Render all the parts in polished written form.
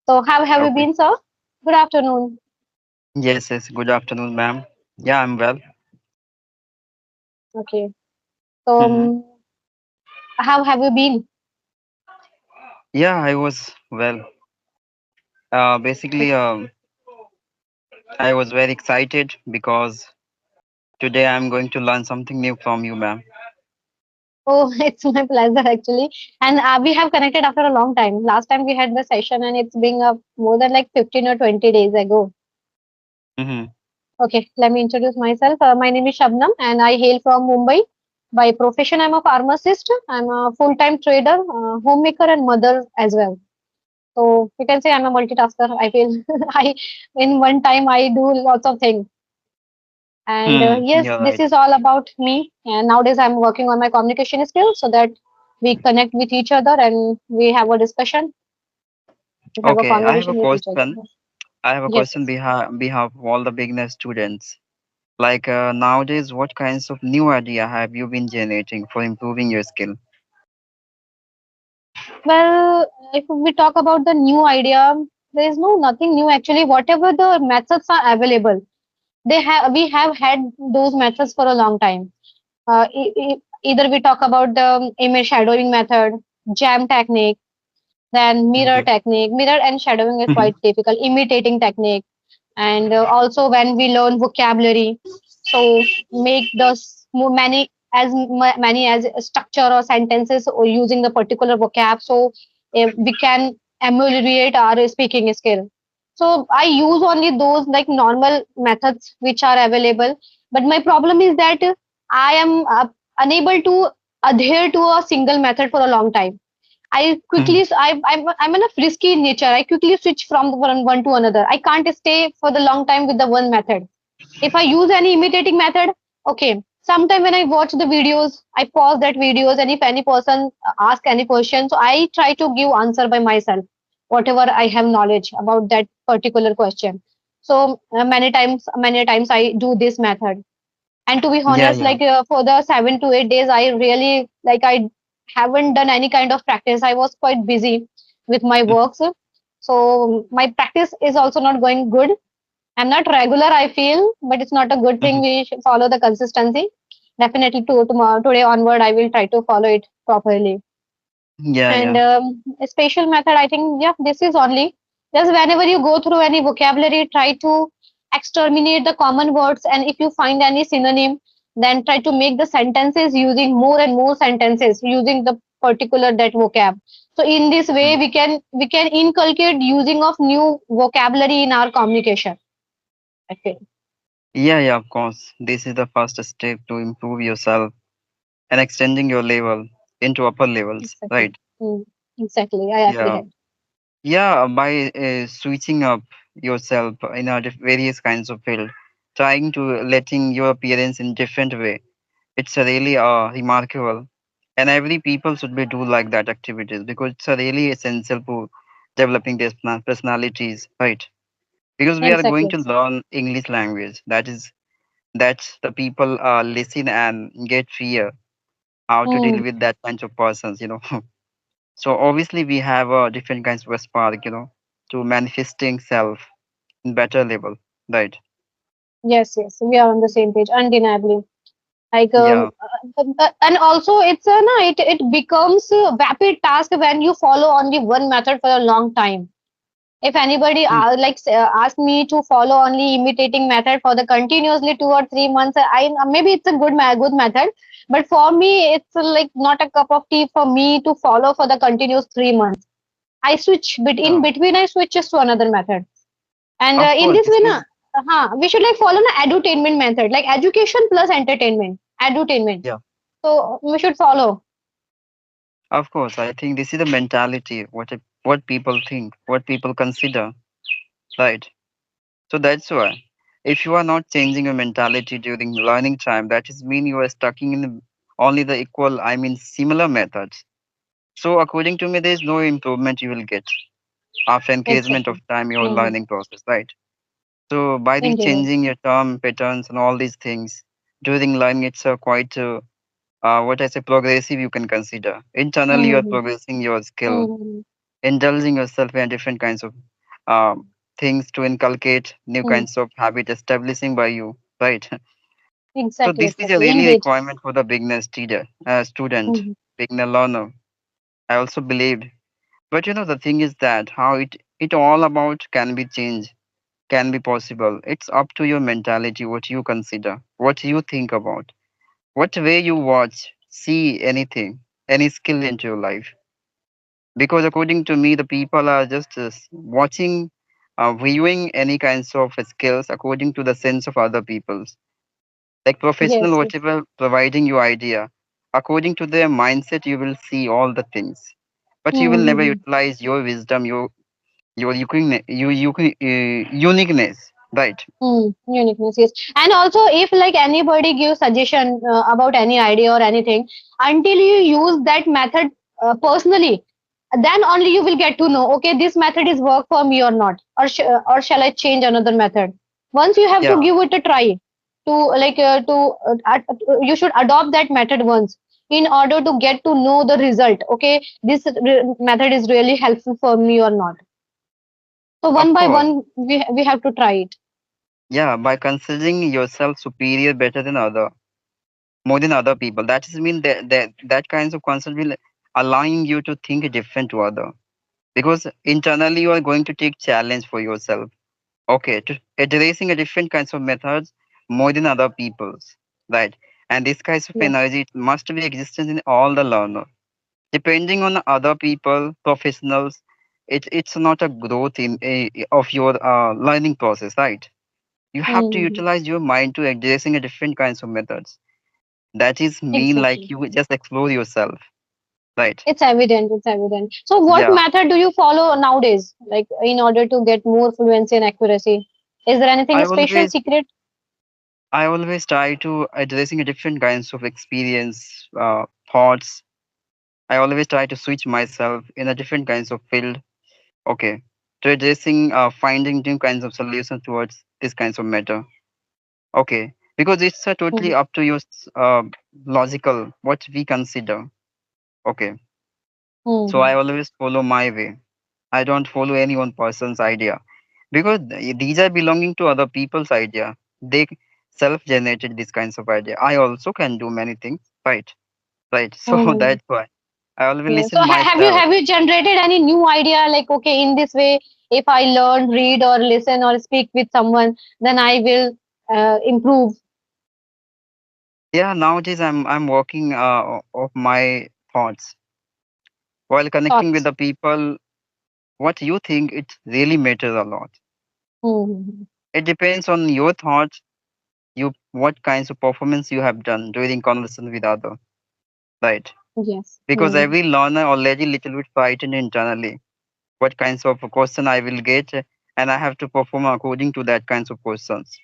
So, how have you Okay. been, sir? Good afternoon. Yes, yes. Good afternoon, ma'am. Yeah, I'm well. Okay. So, hmm how have you been? Yeah, I was well. Basically, I was very excited because today I'm going to learn something new from you, ma'am. Oh, it's my pleasure actually. And we have connected after a long time. Last time we had the session, and it's been more than like 15 or 20 days ago. hmm Okay, let me introduce myself. My name is Shabnam, and I hail from Mumbai. By profession, I'm a pharmacist. I'm a full-time trader, homemaker, and mother as well. So you can say I'm a multitasker. I feel I in one time I do lots of things. And yes, You're this right. is all about me. And nowadays I'm working on my communication skills so that we connect with each other and we have a discussion, we have a Okay, I have a conversation with each other. question. I have a Yes, question yes. behalf of all the beginner students. Like nowadays, what kinds of new idea have you been generating for improving your skill? Well, if we talk about the new idea, there is no nothing new actually. Whatever the methods are available, we have had those methods for a long time. Either we talk about the image shadowing method, jam technique, then mirror Okay. technique. Mirror and shadowing is quite difficult. Imitating technique, and also when we learn vocabulary, so make many as a structure or sentences or using the particular vocab, so we can ameliorate our speaking skill. So I use only those like normal methods which are available, but my problem is that I am unable to adhere to a single method for a long time. I quickly, I'm in a frisky in nature. I quickly switch from one to another. I can't stay for the long time with the one method. If I use any imitating method, okay. Sometime when I watch the videos, I pause that videos, and if any person ask any question, so I try to give answer by myself, whatever I have knowledge about that particular question. So many times I do this method. And to be Yeah, honest, yeah. like for the 7 to 8 days, I really like I haven't done any kind of practice. I was quite busy with my works, so my practice is also not going good. I'm not regular, I feel, but it's not a good thing. We should follow the consistency. Definitely, tomorrow, today onward, I will try to follow it properly. Yeah, And yeah. a special method, I think, yeah, this is only just whenever you go through any vocabulary, try to exterminate the common words. And if you find any synonym, then try to make the sentences using more and more sentences using the particular that vocab. So in this way, Mm. we can inculcate using of new vocabulary in our communication. I feel Yeah, yeah, of course. This is the first step to improve yourself and extending your level into upper levels, exactly. right? Mm, exactly. I agree. Yeah. Yeah, by switching up yourself in a various kinds of field, trying to letting your appearance in different way. It's a really remarkable, and every people should be do like that activities because it's a really essential for developing their personalities, right? Because we are going Exactly. to learn English language. That's the people listen and get fear how to deal Mm, with that kinds of persons. So obviously we have different kinds of spark, to manifesting self in better level, right? yes, yes. We are on the same page, undeniably. Like Yeah. and also it's a no, it becomes a rapid task when you follow only one method for a long time. If anybody Mm. ask me to follow only imitating method for the continuously 2 or 3 months, I maybe it's a good method, but for me it's like not a cup of tea for me to follow for the continuous 3 months. I switch in Yeah. between. I switch just to another method. And Of in course, this this way, is we should like follow an edutainment method, like education plus entertainment, edutainment. yeah. So we should follow. Of course, I think this is the mentality what people think, what people consider, right? So that's why if you are not changing your mentality during learning time, that is mean you are stuck in only the equal, I mean similar methods. So according to me, there is no improvement you will get after engagement of Exactly. time your Mm-hmm. learning process, right? So by the Indeed. changing your term patterns and all these things during learning, it's a quite what I say progressive you can consider. Internally, you are Mm-hmm. progressing your skill, Mm-hmm. indulging yourself in different kinds of. things to inculcate new Hmm. kinds of habit establishing by you, right? So Exactly, this is a exactly. really Indeed. requirement for the beginner student, Hmm. beginner learner. I also believed. But you know, the thing is that how it all about can be changed, can be possible. It's up to your mentality, what you consider, what you think about, what way you watch, see anything, any skill into your life. Because according to me, the people are just watching, viewing any kinds of skills according to the sense of other people's. Like professional, Yes, yes. whatever, providing you idea. According to their mindset, you will see all the things. But you will never Hmm. utilize your wisdom, your uniqueness, right? Uniqueness, yes. And also, if like anybody gives suggestion about any idea or anything, until you use that method personally, then only you will get to know, okay, this method is work for me or not, or shall I change another method? Once you have to Yeah, give it a try, you should adopt that method once in order to get to know the result. Okay, this method is really helpful for me or not. So of one by course. one, we have to try it. Yeah, by considering yourself superior, better than other, more than other people. That is mean that kinds of concept will allowing you to think different to other. Because internally you are going to take challenge for yourself. Okay, to addressing a different kinds of methods more than other people's, right? And this kinds of Yes. energy must be existent in all the learner. Depending on other people, professionals, it's not a growth in of your learning process, right? You have to Mm-hmm. utilize your mind to addressing a different kinds of methods. That is mean like Exactly. you just explore yourself, right? It's evident. It's evident. So, what Yeah, method do you follow nowadays, like in order to get more fluency and accuracy? Is there anything I special, always secret? I always try to addressing a different kinds of experience, thoughts. I always try to switch myself in a different kinds of field. Okay, to addressing finding new kinds of solutions towards this kinds of matter. Okay, because it's totally Mm-hmm. up to your logical what we consider. Okay, so I Mm-hmm. always follow my way. I don't follow any one person's idea because these are belonging to other people's idea. They self-generated these kinds of idea. I also can do many things, right? Right. So Mm-hmm. that's why I always Yeah. So, listen have you myself. generated any new idea? Like, okay, in this way, if I learn, read, or listen, or speak with someone, then I will improve. Yeah, nowadays I'm working of my thoughts while connecting with Thoughts. the people. What you think it really matters a lot. Mm-hmm. It depends on your thoughts, you what kinds of performance you have done during conversation with other, right? Yes. Because Mm-hmm. every learner already little bit frightened internally. What kinds of question I will get, and I have to perform according to that kinds of questions.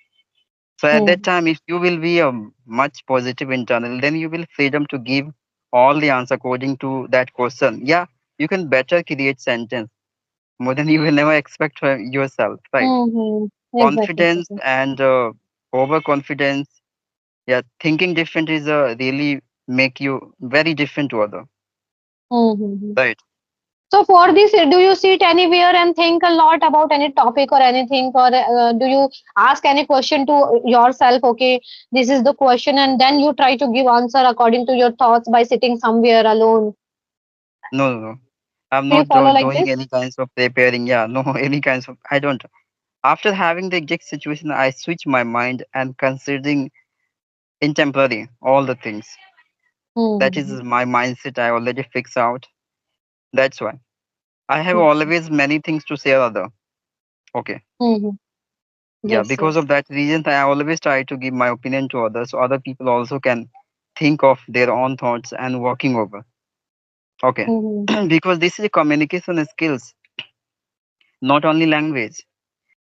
So at that Mm-hmm. time, if you will be much positive internal, then you will freedom to give all the answer according to that question. Yeah, you can better create sentence more than you will never expect for yourself, right? Mm-hmm. Exactly. Confidence Exactly. and overconfidence. Yeah, thinking different is really make you very different to other, Mm-hmm. right? So for this, do you sit anywhere and think a lot about any topic or anything, or do you ask any question to yourself? Okay, this is the question, and then you try to give answer according to your thoughts by sitting somewhere alone. No, no, no. I'm Do you not follow like doing this? any kinds of preparing. Yeah, no, any kinds of. I don't. After having the exact situation, I switch my mind and considering in temporary all the things. That is Mm-hmm. my mindset. I already fix out. That's why I have Okay. always many things to say other. Okay. Mm-hmm. Yeah, Yes, because yes. of that reason, I always try to give my opinion to others, so other people also can think of their own thoughts and working over. Okay. Mm-hmm. Because this is a communication skills, not only language.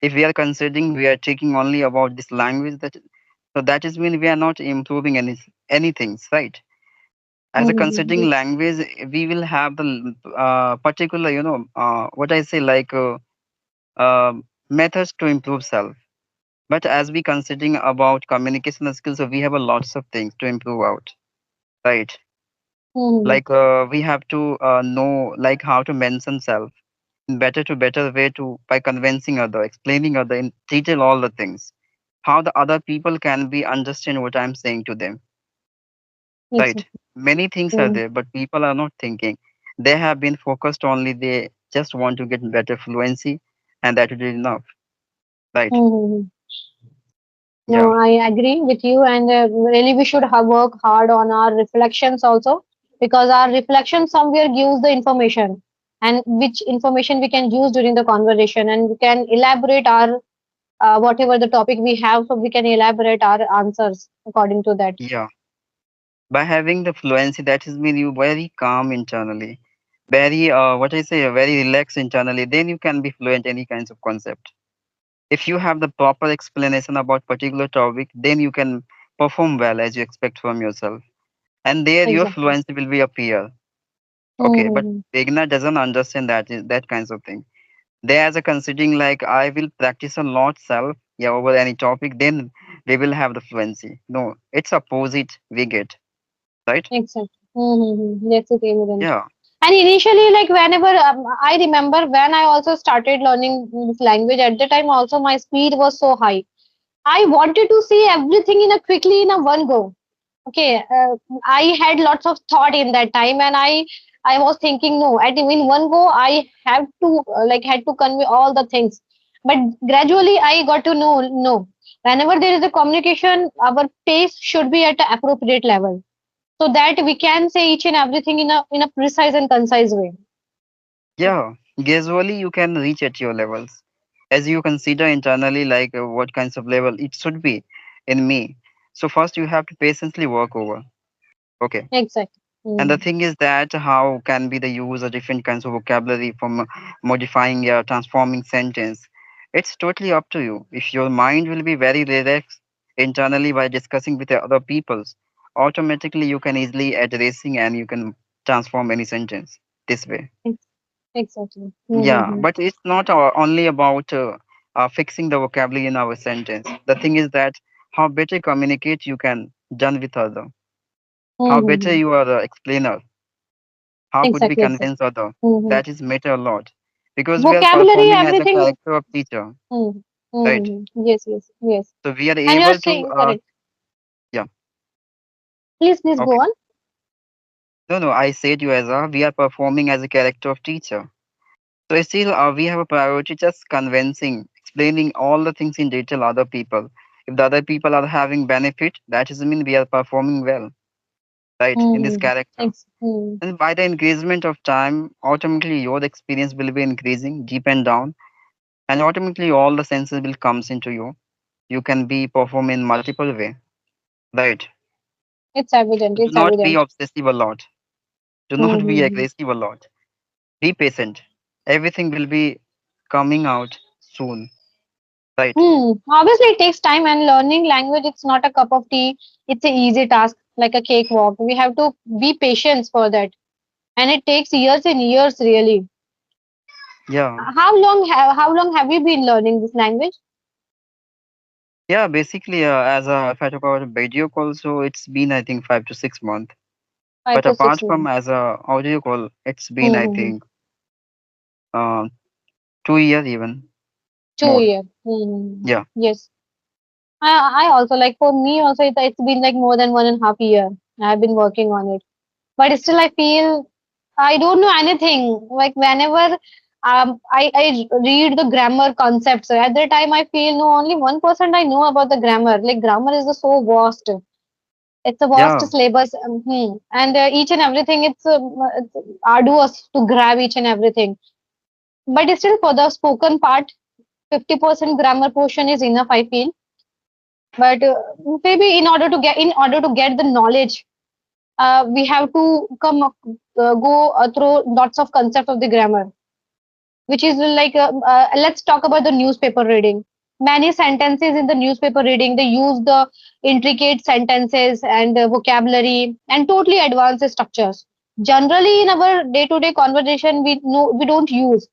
If we are considering we are taking only about this language, that so that is mean we are not improving anything, right? As a Mm-hmm. considering Yes. language, we will have the particular, what I say, like methods to improve self. But as we considering about communication skills, so we have a lots of things to improve out, right? Mm-hmm. Like we have to know like how to mention self, in better way to by convincing other, explaining other in detail all the things. How the other people can be understand what I'm saying to them. Right. Exactly. Many things are Mm-hmm. there, but people are not thinking. They have been focused only, they just want to get better fluency, and that is enough. Right. Mm-hmm. Yeah. No, I agree with you, and really we should have work hard on our reflections also, because our reflection somewhere gives the information, and which information we can use during the conversation, and we can elaborate our whatever the topic we have, so we can elaborate our answers according to that. Yeah. By having the fluency, that is mean you very calm internally. Very what I say, very relaxed internally. Then you can be fluent any kinds of concept. If you have the proper explanation about particular topic, then you can perform well as you expect from yourself. And there your Exactly. fluency will be appear. Okay, but Mm-hmm. beginner doesn't understand that kinds of thing. They as a considering like I will practice a lot self, yeah, over any topic, then we will have the fluency. No, it's opposite we get, right? Exactly. Mm-hmm. That's it, evident. Yeah, And initially, like whenever I remember when I also started learning this language, at the time also my speed was so high. I wanted to see everything in a quickly in a one go. Okay, I had lots of thought in that time, and I was thinking no, at in one go I have to had to convey all the things. But gradually I got to know no. Whenever there is a communication, our pace should be at an appropriate level, so that we can say each and everything in a precise and concise way. yeah. Gradually you can reach at your levels as you consider internally like what kinds of level it should be in me. So first you have to patiently work over. Okay. Exactly. And the Mm. thing is that how can be the use of different kinds of vocabulary from modifying or transforming sentence. It's totally up to you. If your mind will be very relaxed internally by discussing with the other peoples, automatically you can easily addressing and you can transform any sentence this way. Ex- Exactly. Yeah, Mm-hmm. but it's not only about fixing the vocabulary in our sentence. The thing is that how better communicate you can done with other, how better Mm-hmm. you are the explainer, how could we Exactly. Exactly. convince other? Mm-hmm. That is matter a lot because we are Vocabulary, performing as a everything. character of teacher, Mm-hmm. right? Mm-hmm. Yes. Yes. Yes. So we are And you are able to saying correct. yeah, Please go okay. on. No, I said you as a we are performing as a character of teacher. So still we have a priority just convincing, explaining all the things in detail other people. If the other people are having benefit, that is mean we are performing well, right? In this Mm-hmm. character. Mm-hmm. And by the increasement of time, automatically your experience will be increasing deep and down, and automatically all the senses will comes into you. You can be perform in multiple way, right? It's evident. Do It's not be evident. obsessive a lot. Do not be Mm-hmm. aggressive a lot. Be patient. Everything will be coming out soon, right? Hmm. Obviously, it takes time, and learning language, it's not a cup of tea. It's an easy task, like a cakewalk. We have to be patient for that, and it takes years and years, really. Yeah, How long have you been learning this language? yeah. Basically, as a if I talk about a video call, so it's been I think 5 to 6 months. Five But to apart six from months. as a audio call, it's been I Mm-hmm. think uh, 2 years even Two more. years. Mm-hmm. Yeah, Yes. I also like for me also it's been like more than 1.5 year. I've been working on it, but still I feel I don't know anything. Like whenever I read the grammar concepts, so at that time I feel no, only 1% I know about the grammar. Like grammar is so vast. It's a vast yeah, syllabus, and each and everything it's arduous to grab each and everything. But still, for the spoken part, 50% grammar portion is enough. I feel, but maybe in order to get the knowledge, we have to go through lots of concept of the grammar, which is like let's talk about the newspaper reading. Many sentences in the newspaper reading, they use the intricate sentences and vocabulary and totally advanced structures. Generally, in our day-to-day conversation, we don't use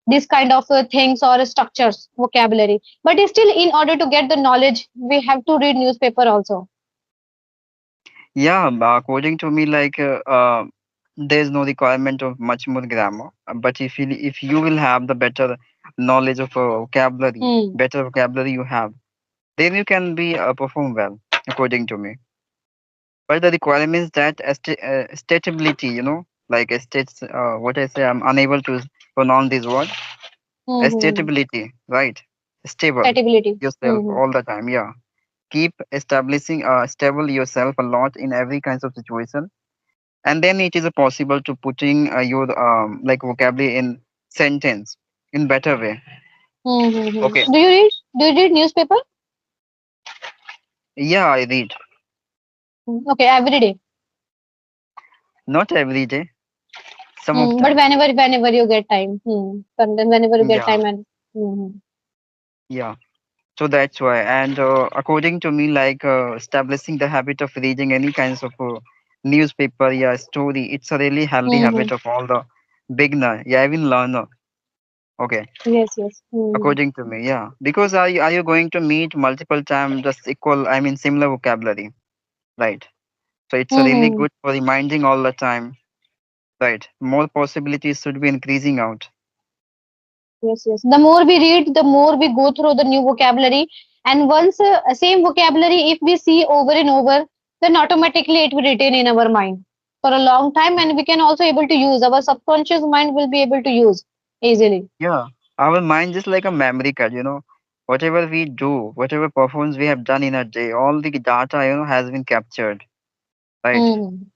this kind of things or structures, vocabulary. But still, in order to get the knowledge, we have to read newspaper also. yeah. According to me, like there's no requirement of much more grammar. But if you will have the better knowledge of vocabulary, Hmm. better vocabulary you have, then you can be perform well, according to me. But the requirements that statability, like states, what I say, I'm unable to pronounce this word. Hmm. Statability, right? Stable Compatibility. yourself Hmm. all the time. Yeah, keep establishing stable yourself a lot in every kinds of situation, and then it is possible to putting your like vocabulary in sentence in better way. Hmm. Okay. Do you read? Do you read newspaper? Yeah, I read. Okay, every day. Not every day, some of But time. whenever you get time. But then whenever you get Yeah, time and. Hmm. yeah. So that's why. And according to me, like establishing the habit of reading any kinds of newspaper, yeah, story, it's a really healthy Hmm. habit of all the beginner, yeah, even learner. Okay, Yes, yes. according to me, yeah. Because are you going to meet multiple times just equal, I mean, similar vocabulary, right? So it's a really Hmm. good for reminding all the time, right? More possibilities should be increasing out. Yes, yes. The more we read, the more we go through the new vocabulary. And once same vocabulary, if we see over and over, then automatically it will retain in our mind for a long time, and we can also able to use our subconscious mind will be able to use easily. Yeah, our mind is like a memory card, Whatever we do, whatever performance we have done in a day, all the data, has been captured, right? Hmm.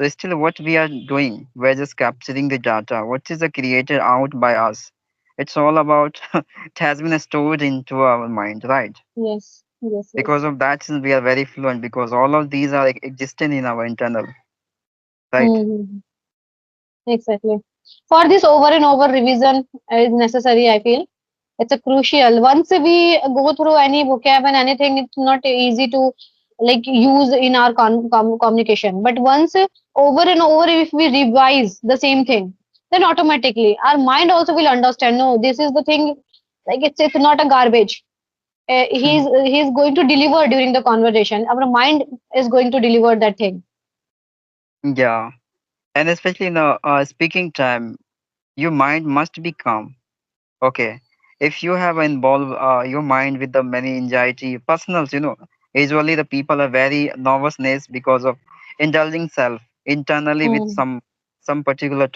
So still what we are doing, we're just capturing the data. What is created out by us? It's all about, it has been stored into our mind, right? Yes, yes, Because yes. of that, since we are very fluent, because all of these are existing in our internal, right? Hmm. Exactly. For this over and over revision is necessary, I feel. It's a crucial. Once we go through any vocab and anything, it's not easy to like use in our communication. But once over and over, if we revise the same thing, then automatically our mind also will understand. No, this is the thing. Like it's not a garbage. He's going to deliver during the conversation. Our mind is going to deliver that thing. Yeah. And especially in speaking time, your mind must be calm. Okay. If you have involved your mind with the many anxiety, personals, usually the people are very nervousness because of indulging self internally with Hmm. some particular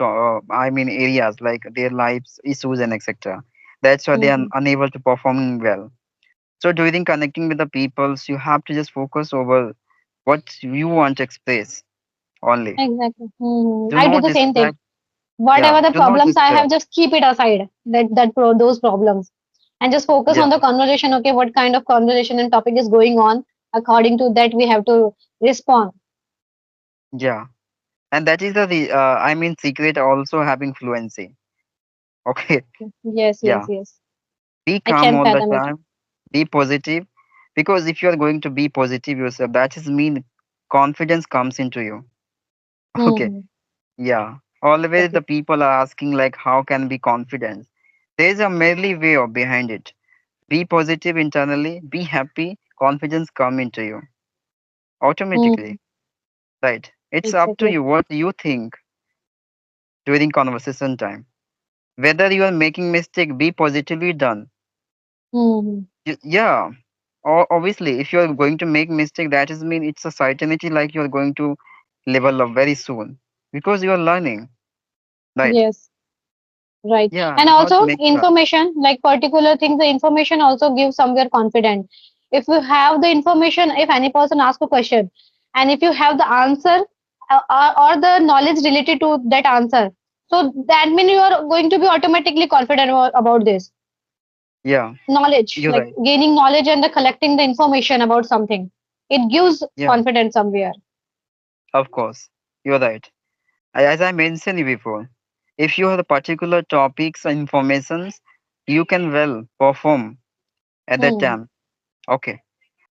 I mean areas like their lives issues and etc. That's why they are Hmm. unable to perform well. So during connecting with the peoples, you have to just focus over what you want to express only. Exactly. Do I do not the same thing. distract. Whatever Yeah. the Do not problems I distract. have, just keep it aside. Those problems, and just focus Yeah. on the conversation. Okay, what kind of conversation and topic is going on? According to that, we have to respond. Yeah. And that is I mean secret also having fluency. Okay. Yes, yes, Yeah. yes. Be I calm can all the fathom it. time. Be positive. Because if you are going to be positive yourself, that is mean confidence comes into you. Okay. Hmm. Yeah. Always Exactly. the people are asking like how can be confidence. There is a merely way of behind it. Be positive internally, be happy, confidence come into you Hmm. automatically. Right. It's up to Exactly. you what you think during conversation time. Whether you are making mistake, be positively done. Hmm. Yeah. Obviously, if you are going to make mistake, that is mean it's a certainty like you are going to level up very soon because you are learning. Right. Yes. Right. Yeah. And Do not also make information, like particular things, the information also gives somewhere confident. If you have the information, if any person asks a question, and if you have the answer or the knowledge related to that answer, so that means you are going to be automatically confident about this yeah. knowledge, You're like right. gaining knowledge and the collecting the information about something. It gives Yeah. confidence somewhere. Of course. You're right. As I mentioned before, if you have the particular topics and informations, you can well perform at that Hmm. time. Okay.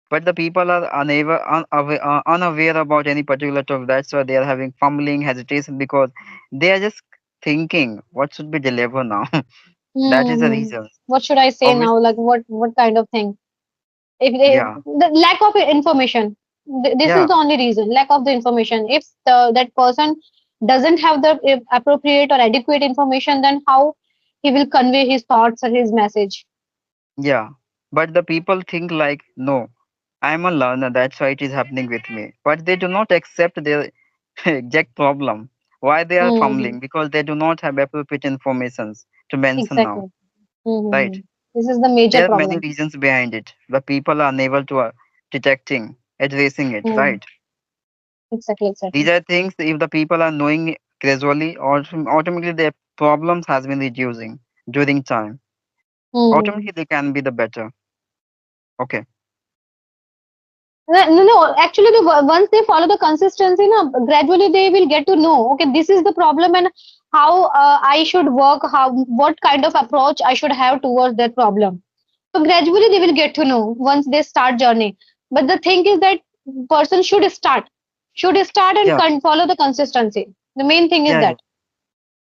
But the people are unaware about any particular topic. That's why they are having fumbling, hesitation because they are just thinking what should be delivered now. That is the Hmm. reason. What should I say now? Obviously, Like what kind of thing? If yeah, the lack of information, this is yeah, the only reason, lack of the information. If that person doesn't have the appropriate or adequate information, then how he will convey his thoughts or his message? Yeah. But the people think like, no, I'm a learner, that's why it is happening with me. But they do not accept their exact problem. Why they are Hmm. fumbling? Because they do not have appropriate informations to mention now. Exactly. Hmm. Right? This is the major There are many problem. reasons behind it. The people are unable to detecting, addressing it, Hmm. right? Exactly, These exactly. are things if the people are knowing gradually, automatically their problems has been reducing during time. Hmm. Automatically they can be the better. Okay. No, no. Actually, once they follow the consistency, no, gradually they will get to know. Okay, this is the problem, and how I should work. How what kind of approach I should have towards that problem. So gradually they will get to know once they start journey. But the thing is that person should start and Yeah, follow the consistency. The main thing is yeah, that.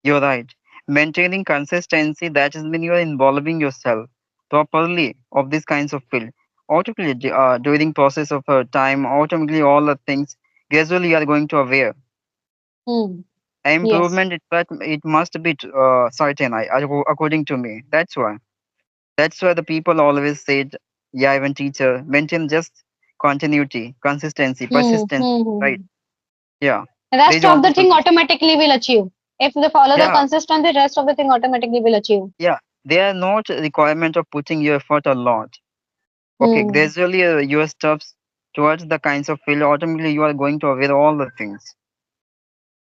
you're right. Maintaining consistency, that is when you are involving yourself properly of these kinds of field. Automatically, during process of time, automatically all the things gradually you are going to aware. Hmm. Yes. Improvement, it must be certain. According to me, that's why. That's why the people always said, yeah, even teacher maintain just continuity, consistency, Hmm. persistence. Hmm. Right? Hmm. Yeah. There Rest is of only the thing solution. automatically will achieve. If they follow the Yeah, consistency, rest of the thing automatically will achieve. yeah. They are not a requirement of putting your effort a lot. Okay, Hmm. gradually your steps towards the kinds of field, automatically you are going to aware all the things.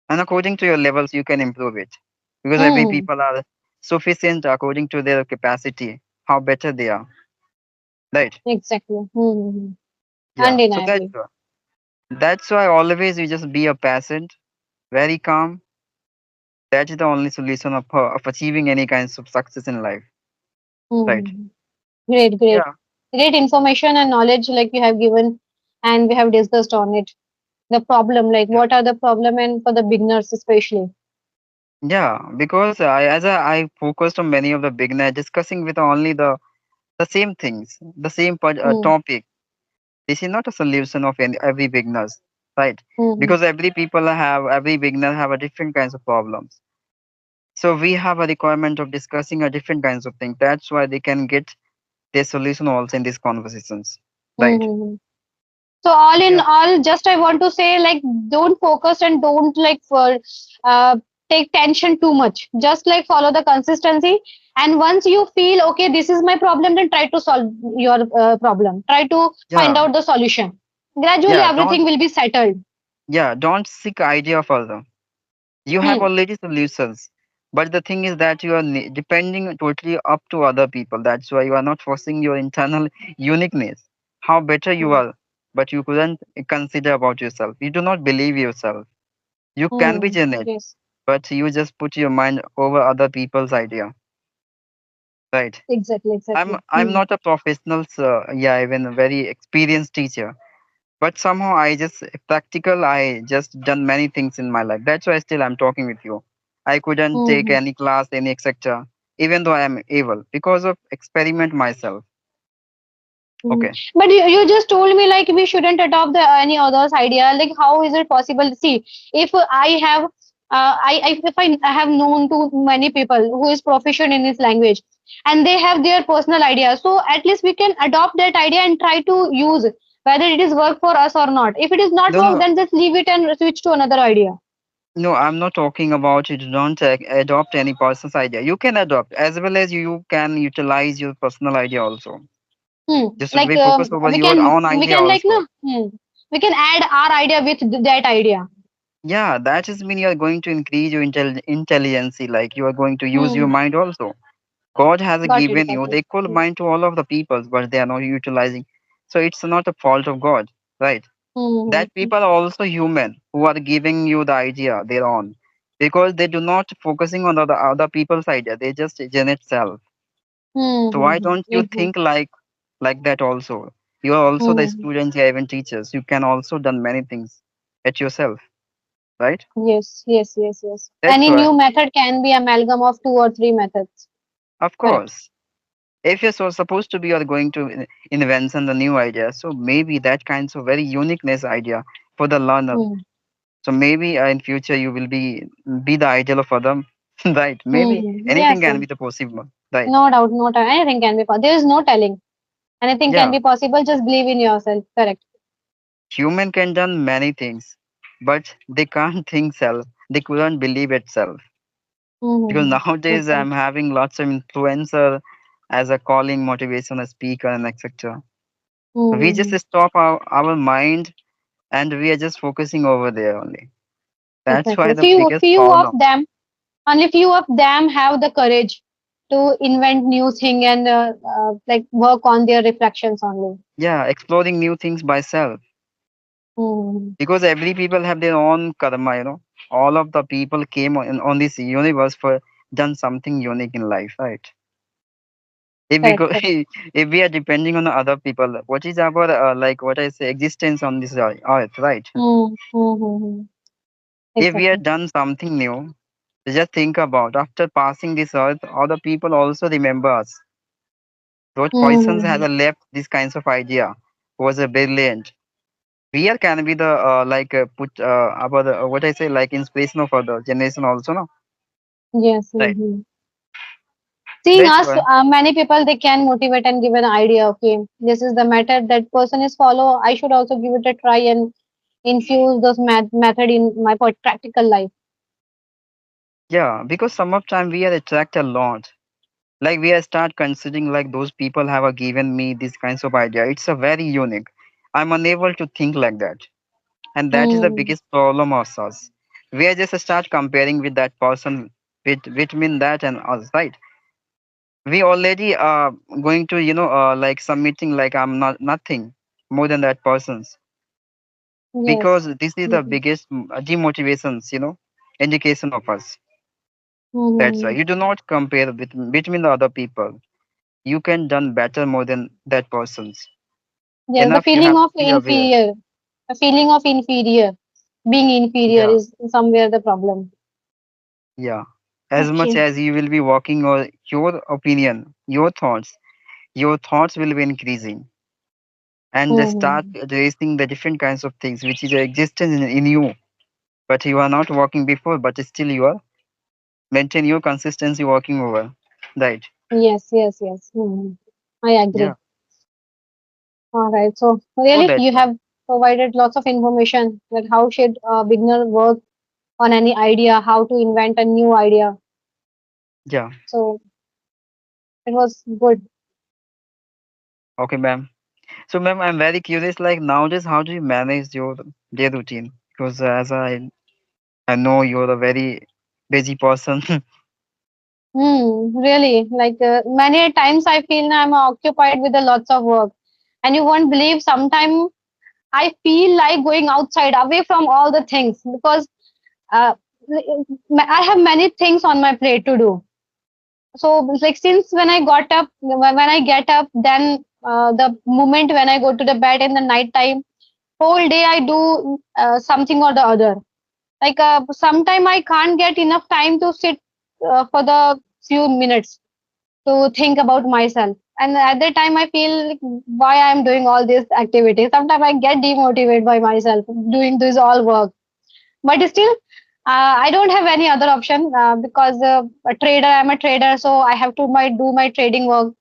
And according to your levels, you can improve it. Because every Hmm. people are sufficient according to their capacity, how better they are. Right? Exactly. Hmm. Yeah. So Undeniably. that's why always you just be a patient, very calm. That is the only solution of achieving any kinds of success in life. Right? Hmm. Great, great. Yeah. Great information and knowledge like you have given, and we have discussed on it. The problem, like Yeah. what are the problem, and for the beginners especially. Yeah. Because I focused on many of the beginners discussing with only the same things, the same Hmm. topic. This is not a solution of every beginners, right? Hmm. Because every beginner have a different kinds of problems. So we have a requirement of discussing a different kinds of things. That's why they can get their solution also in these conversations, Hmm. right? Hmm. So all in Yeah. all, just I want to say like don't focus and don't like for uh, take tension too much. Just like follow the consistency, and once you feel okay, this is my problem, then try to solve your problem. Try to find Yeah. out the solution. Gradually, Yeah. Don't everything will be settled. yeah. Don't seek idea further. You have Hmm. already solutions, but the thing is that you are depending totally up to other people. That's why you are not forcing your internal uniqueness, how better you Hmm. are, but you couldn't consider about yourself. You do not believe yourself. You can be Hmm. genuine, Yes. but you just put your mind over other people's idea, right? Exactly. i'm Exactly. i'm Hmm. not a professional, yeah, even a very experienced teacher, but somehow I just practical. I just done many things in my life. That's why still I'm talking with you. I couldn't take Hmm. any class, any etc. Even though I am able because of experiment myself. Mm. Okay. But you just told me like we shouldn't adopt the any other's idea. Like how is it possible? See, if I have, if I have known to many people who is proficient in this language, and they have their personal idea, so at least we can adopt that idea and try to use it, whether it is work for us or not. If it is not No, work, no, then just leave it and switch to another idea. no. I'm not talking about you. Don't adopt any person's idea. You can adopt as well as you can utilize your personal idea also. Hmm. Just should Like be focused over we your can own we idea can like also. no. We can add our idea with that idea. Yeah, that just mean you are going to increase your intelligence. Like you are going to use your Hmm. mind also. God has Got it. given Got you it. the equal mind to all of the peoples, but they are not utilizing. So it's not a fault of God, right? Hmm. That people are also human who are giving you the idea their own, because they do not focusing on the other people's idea. They just generate self. So why Mm-hmm. don't you Exactly. think like that also? You are also the Mm. students, you are even teachers. You can also done many things at yourself, right? Yes, yes, yes, yes. That's Any why, new method can be amalgam of two or three methods. of Correct. course. If you're so supposed to be or going to invent the new idea, so maybe that kinds of very uniqueness idea for the learner, Mm. So maybe in future you will be the idol of other, right? Maybe anything Yes, can be the possible, right? no doubt, no doubt. Anything can be possible. There is no telling. Anything can Yeah, be possible. Just believe in yourself. Correct. human can done many things, but they can't think self. They couldn't believe itself. Because Mm-hmm. nowadays I'm Exactly. having lots of influencer as a calling motivational speaker and etc. We just Mm-hmm. stop our mind and we are just focusing over there only. That's why Exactly. the biggest Few of problem. them, only few of them have the courage to invent new thing and like work on their reflections only. Yeah, exploring new things by self. Mm-hmm. Because every people have their own karma, all of the people came on this universe for done something unique in life, right? If we Correct. go Correct. if we are depending on the other people, what is our like what I say existence on this earth, right? Mm-hmm. If we have Exactly. done something new, just think about after passing this earth, other people also remember us. Those persons has Mm-hmm. left these kinds of idea was a brilliant. We are can be the like put about what I say like inspiration of other generation also, no? Yes. Right. Mm-hmm. Seeing That's us, why. many people they can motivate and give an idea. Okay, this is the method that person is follow. I should also give it a try and infuse those method in my practical life. Yeah, because some of time we are attract a lot. Like we are start considering like those people have given me these kinds of idea. It's a very unique. I'm unable to think like that. And that is the Hmm. biggest problem of us. We are just start comparing with that person with between that and us, right? We already are going to like submitting like I'm not nothing more than that person's Yes. because this is the Mm-hmm. biggest demotivations, indication of us. That's why Mm-hmm. you do not compare with between the other people. You can done better more than that person's. Yes, the Enough you feeling have of to be aware. inferior, being inferior Yeah, is somewhere the problem. yeah. As much Okay. as you will be working on your opinion, your thoughts will be increasing and they start Mm-hmm. addressing the different kinds of things which is existence in you. But you are not working before, but still you are maintain your consistency working over. Right. Yes, yes, yes. Mm-hmm. I Yeah. agree. All right. So So really, that's you why. have provided lots of information that how should a beginner work on any idea, how to invent a new idea. Yeah. So it was good. Okay, ma'am. So, ma'am, I'm very curious. Like nowadays, how do you manage your day routine? Because as I know you're a very busy person. Really, like many times I feel I'm occupied with a lots of work, and you won't believe. Sometimes I feel like going outside, away from all the things, because uh, I have many things on my plate to do. So, it's like since when I got up, when I get up, then the moment when I go to the bed in the night time, whole day I do something or the other. Like sometime I can't get enough time to sit for the few minutes to think about myself. And at that time, I feel like why I'm doing all these activities. Sometimes I get demotivated by myself doing this all work. But still, I don't have any other option because I'm a trader, so I have to do my trading work.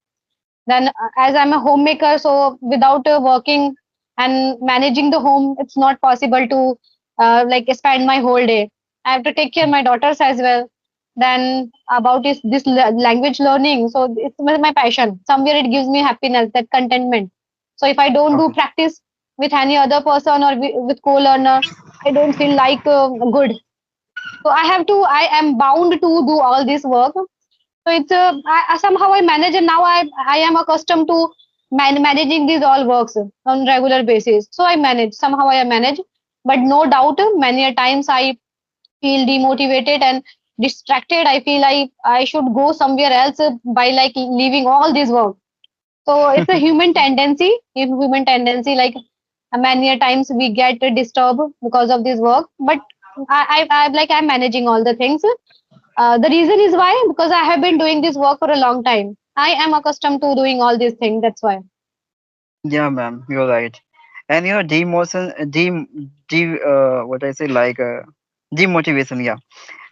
Then, as I'm a homemaker, so without working and managing the home, it's not possible to like spend my whole day. I have to take care of my daughters as well. Then about this language learning, so it's my passion. Somewhere it gives me happiness, that contentment. So if I don't do Okay. practice with any other person or with co-learner, I don't feel like good. So I am bound to do all this work. So it's somehow I manage, and now I am accustomed to managing these all works on regular basis. So I manage somehow I manage, but no doubt many a times I feel demotivated and distracted. I feel I should go somewhere else by like leaving all this work. So it's a human tendency. Like many a times we get disturbed because of this work, but I'm managing all the things. The reason is why because I have been doing this work for a long time. I am accustomed to doing all these things. That's why. Yeah, ma'am, you're right. And demotion, what I say, like demotivation. Yeah,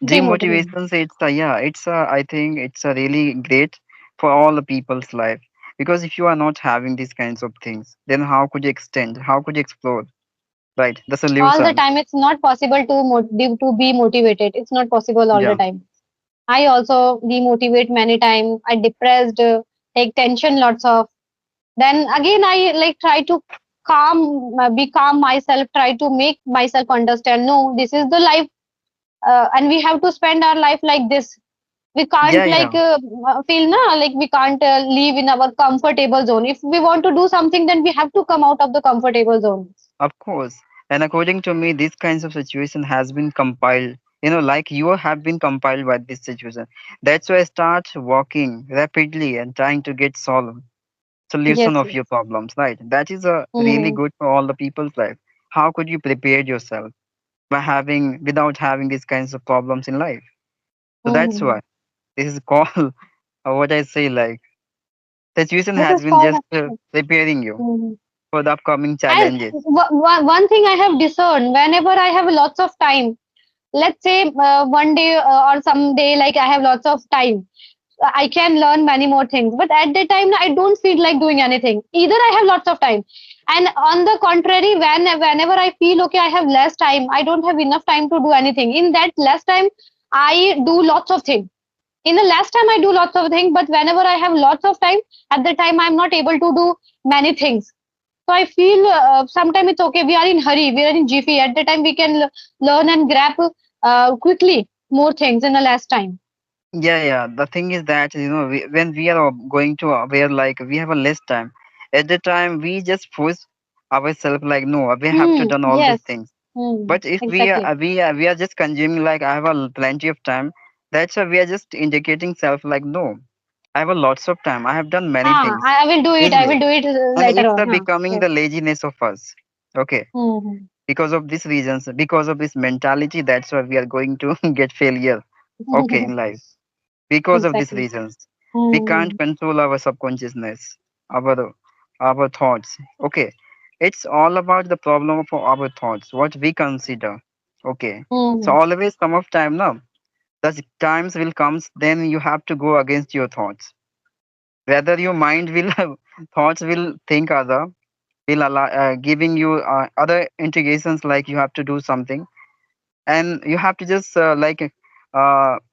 Demotivation. demotivations. It's I think it's a really great for all the people's life, because if you are not having these kinds of things, then how could you extend? How could you explore? Right, the All the solution. time, it's not possible to to be motivated. It's not possible all the Yeah, time. I also demotivate many times. I depressed, take tension lots of. Then again, I like try to be calm myself. Try to make myself understand. No, this is the life, and we have to spend our life like this. We can't yeah, yeah. like feel na like we can't live in our comfortable zone. If we want to do something, then we have to come out of the comfortable zone. Of course. And according to me, this kinds of situation has been compiled. Like you have been compiled by this situation. That's why I start walking rapidly and trying to get solution Yes, of your yes. problems. Right. That is a really Mm-hmm. good for all the people's life. How could you prepare yourself without having these kinds of problems in life? So that's Mm-hmm. why this is called what I say, like situation This has is been called. just preparing you Mhm. for the upcoming And challenges. one thing I have discerned whenever I have lots of time, let's say one day or some day, like I have lots of time, I can learn many more things. But at that time, I don't feel like doing anything. Either I have lots of time, and on the contrary, whenever I feel okay, I have less time. I don't have enough time to do anything. In that less time, I do lots of things. In the last time, I do lots of things, but whenever I have lots of time, at the time I'm not able to do many things. So I feel sometimes it's okay. We are in hurry. We are in jiffy. At the time, we can learn and grab quickly more things in the last time. Yeah, yeah. The thing is that when we are going to where like we have a less time, at the time we just force ourselves like no, we have to Hmm. done all these Yes. things. Hmm. But if Exactly. we are just consuming like I have a plenty of time, that's why we are just indicating self like no, I have a lots of time. I have done many Ah, things I will do it. I easily, will do it and later it's on. Huh? becoming Yes. the laziness of us. Okay, Hmm. because of these reasons, because of this mentality, that's why we are going to get failure. Okay, in life because of these Exactly. reasons we can't Hmm. control our subconsciousness, our thoughts. Okay, it's all about the problem of our thoughts, what we consider. Okay, so Hmm. always some of time now, the times will comes, then you have to go against your thoughts, whether your mind will thoughts will think other, will allow, giving you other integrations like you have to do something, and you have to just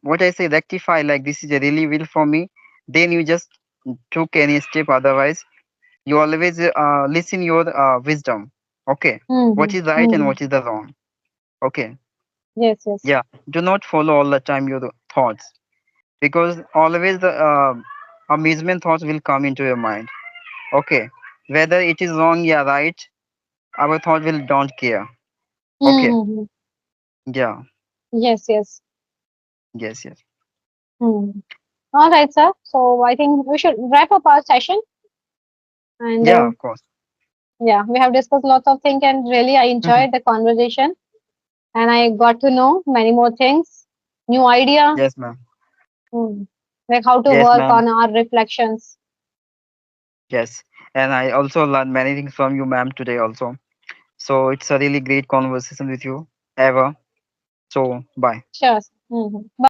what I say, rectify like this is a really will for me, then you just took any step. Otherwise you always listen your wisdom. Okay, what Hmm. is right and Hmm. what is the wrong. Okay, Yes. Yes. yeah, do not follow all the time your thoughts, because always the amusement thoughts will come into your mind. Okay, whether it is wrong, yeah, right, our thought will don't care. Okay, Hmm. yeah, Yes. Yes. yes, yes, Hmm. All right, sir. So I think we should wrap up our session. And yeah, of course. yeah, we have discussed lots of things, and really I enjoyed the conversation. And I got to know many more things, new idea, Yes, ma'am. hmm, like how to Yes, work ma'am. on our reflections. Yes. And I also learned many things from you, ma'am, today also. So it's a really great conversation with you, ever. So, bye. Sure. Hmm. Bye bye.